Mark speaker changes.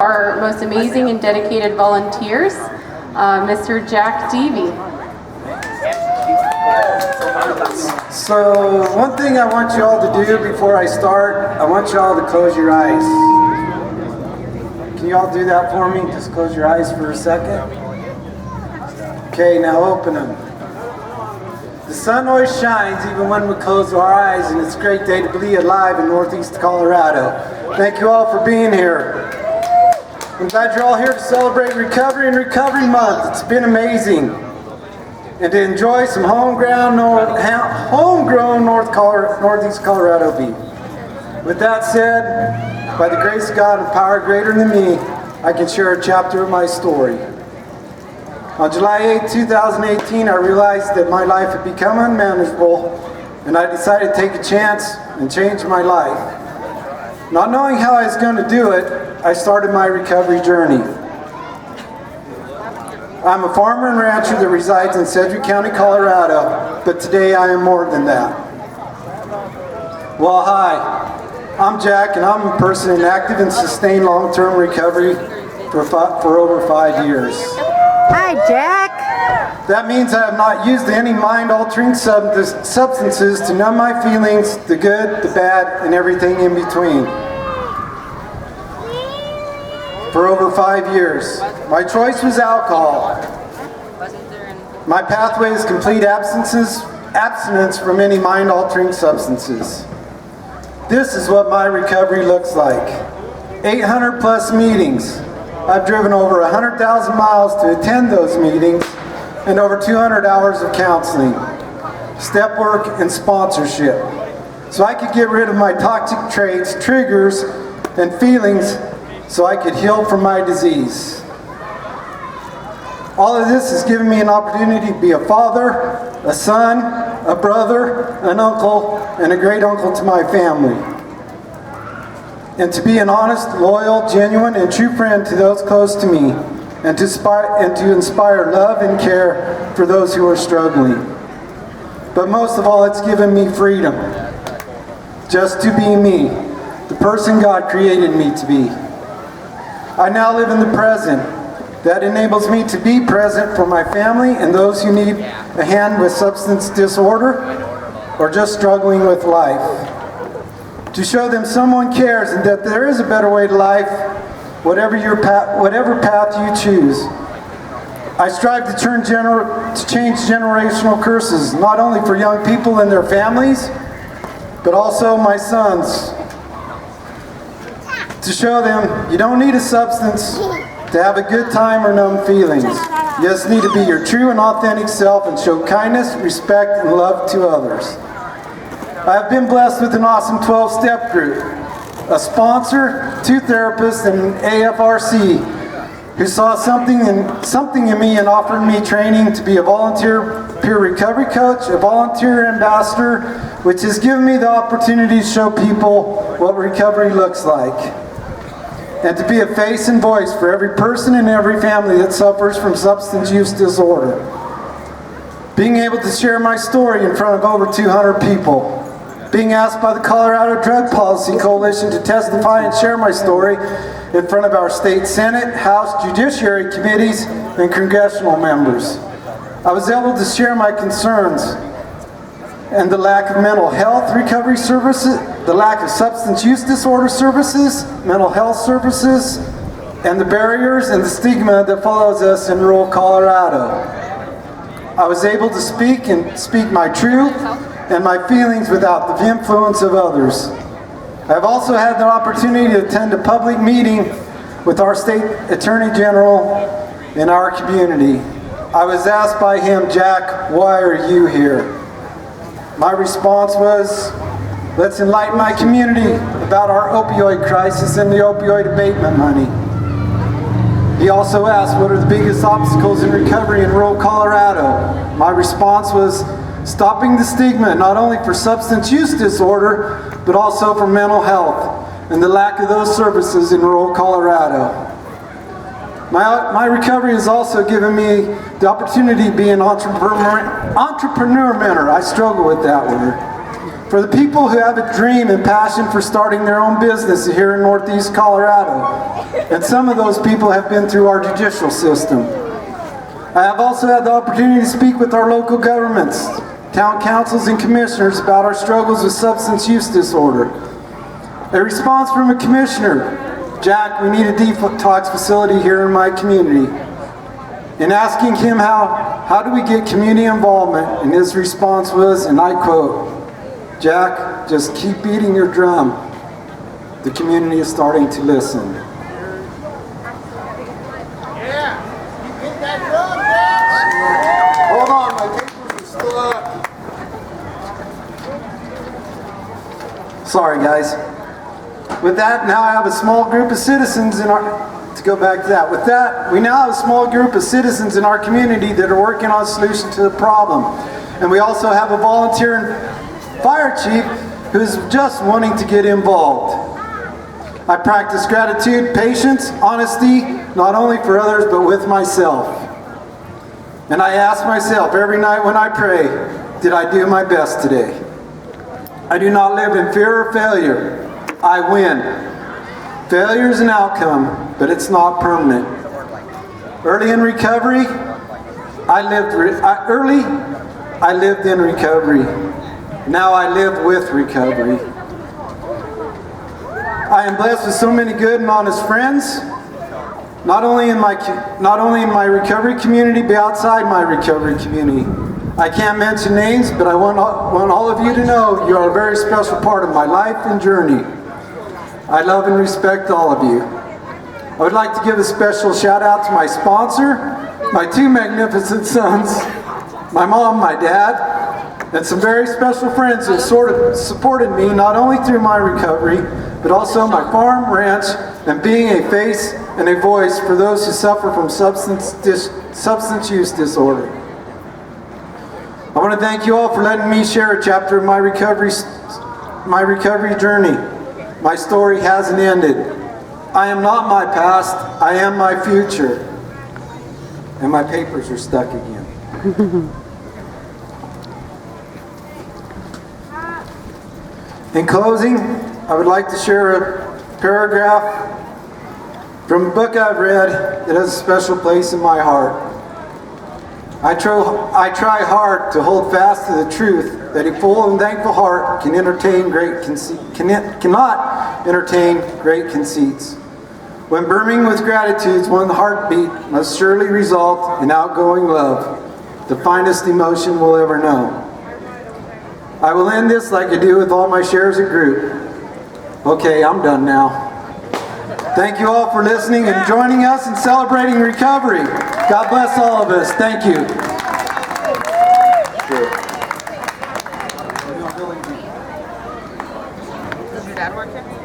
Speaker 1: Our most amazing and dedicated volunteers, Mr. Jack Deavy.
Speaker 2: So one thing I want you all to do before I start, I want you all to close your eyes. Can you all do that for me? Just close your eyes for a second. Okay, now open them. The sun always shines even when we close our eyes, and it's a great day to be alive in Northeast Colorado. Thank you all for being here. I'm glad you're all here to celebrate Recovery and Recovery Month. It's been amazing. And to enjoy some homegrown Northeast Colorado beef. With that said, by the grace of God and power greater than me, I can share a chapter of my story. On July 8, 2018, I realized that my life had become unmanageable, and I decided to take a chance and change my life. Not knowing how I was going to do it, I started my recovery journey. I'm a farmer and rancher that resides in Sedgwick County, Colorado, but today I am more than that. Well, hi, I'm Jack, and I'm a person in active and sustained long-term recovery for over 5 years.
Speaker 3: Hi, Jack.
Speaker 2: That means I have not used any mind-altering substances to numb my feelings, the good, the bad, and everything in between. For over 5 years. My choice was alcohol. My pathway is complete abstinence from any mind-altering substances. This is what my recovery looks like. 800 plus meetings. I've driven over 100,000 miles to attend those meetings and over 200 hours of counseling, step work, and sponsorship. So I could get rid of my toxic traits, triggers, and feelings so I could heal from my disease. All of this has given me an opportunity to be a father, a son, a brother, an uncle, and a great uncle to my family. And to be an honest, loyal, genuine, and true friend to those close to me, and to inspire love and care for those who are struggling. But most of all, it's given me freedom, just to be me, the person God created me to be. I now live in the present. That enables me to be present for my family and those who need a hand with substance disorder or just struggling with life. To show them someone cares and that there is a better way to life, whatever path you choose. I strive to change generational curses, not only for young people and their families, but also my sons. To show them you don't need a substance to have a good time or numb feelings. You just need to be your true and authentic self and show kindness, respect, and love to others. I have been blessed with an awesome 12-step group, a sponsor, 2 therapists, and an AFRC who saw something in me and offered me training to be a volunteer peer recovery coach, a volunteer ambassador, which has given me the opportunity to show people what recovery looks like. And to be a face and voice for every person and every family that suffers from substance use disorder. Being able to share my story in front of over 200 people. Being asked by the Colorado Drug Policy Coalition to testify and share my story in front of our state Senate, House, Judiciary committees, and congressional members. I was able to share my concerns and the lack of mental health recovery services, the lack of substance use disorder services, mental health services, and the barriers and the stigma that follows us in rural Colorado. I was able to speak my truth and my feelings without the influence of others. I've also had the opportunity to attend a public meeting with our state attorney general in our community. I was asked by him, "Jack, why are you here?" My response was, let's enlighten my community about our opioid crisis and the opioid abatement money. He also asked, what are the biggest obstacles in recovery in rural Colorado? My response was, stopping the stigma, not only for substance use disorder, but also for mental health and the lack of those services in rural Colorado. My recovery has also given me the opportunity to be an entrepreneur mentor. I struggle with that word. For the people who have a dream and passion for starting their own business here in Northeast Colorado. And some of those people have been through our judicial system. I have also had the opportunity to speak with our local governments, town councils and commissioners about our struggles with substance use disorder. A response from a commissioner, Jack, we need a detox facility here in my community. And asking him how do we get community involvement? And his response was, and I quote, Jack, just keep beating your drum. The community is starting to listen.
Speaker 4: Yeah, keep hitting that drum, Jack. Hold on, my papers are still up.
Speaker 2: Sorry, guys. With that, now I have a small group of citizens in our, to go back to that. With that, we now have a small group of citizens in our community that are working on a solution to the problem. And we also have a volunteer fire chief who's just wanting to get involved. I practice gratitude, patience, honesty, not only for others, but with myself. And I ask myself every night when I pray, did I do my best today? I do not live in fear or failure. I win. Failure is an outcome, but it's not permanent. Early in recovery, I lived in recovery. Now I live with recovery. I am blessed with so many good and honest friends, not only in my recovery community, but outside my recovery community. I can't mention names, but I want all of you to know you are a very special part of my life and journey. I love and respect all of you. I would like to give a special shout out to my sponsor, my two magnificent sons, my mom, my dad, and some very special friends who supported me not only through my recovery, but also my farm, ranch, and being a face and a voice for those who suffer from substance use disorder. I want to thank you all for letting me share a chapter of my recovery journey. My story hasn't ended. I am not my past, I am my future. And my papers are stuck again. In closing, I would like to share a paragraph from a book I've read that has a special place in my heart. I try hard to hold fast to the truth that a full and thankful heart cannot entertain great conceits. When brimming with gratitude, one heartbeat must surely result in outgoing love, the finest emotion we'll ever know. I will end this like I do with all my shares of group. Okay, I'm done now. Thank you all for listening and joining us in celebrating recovery. God bless all of us. Thank you.
Speaker 5: Does your dad work here?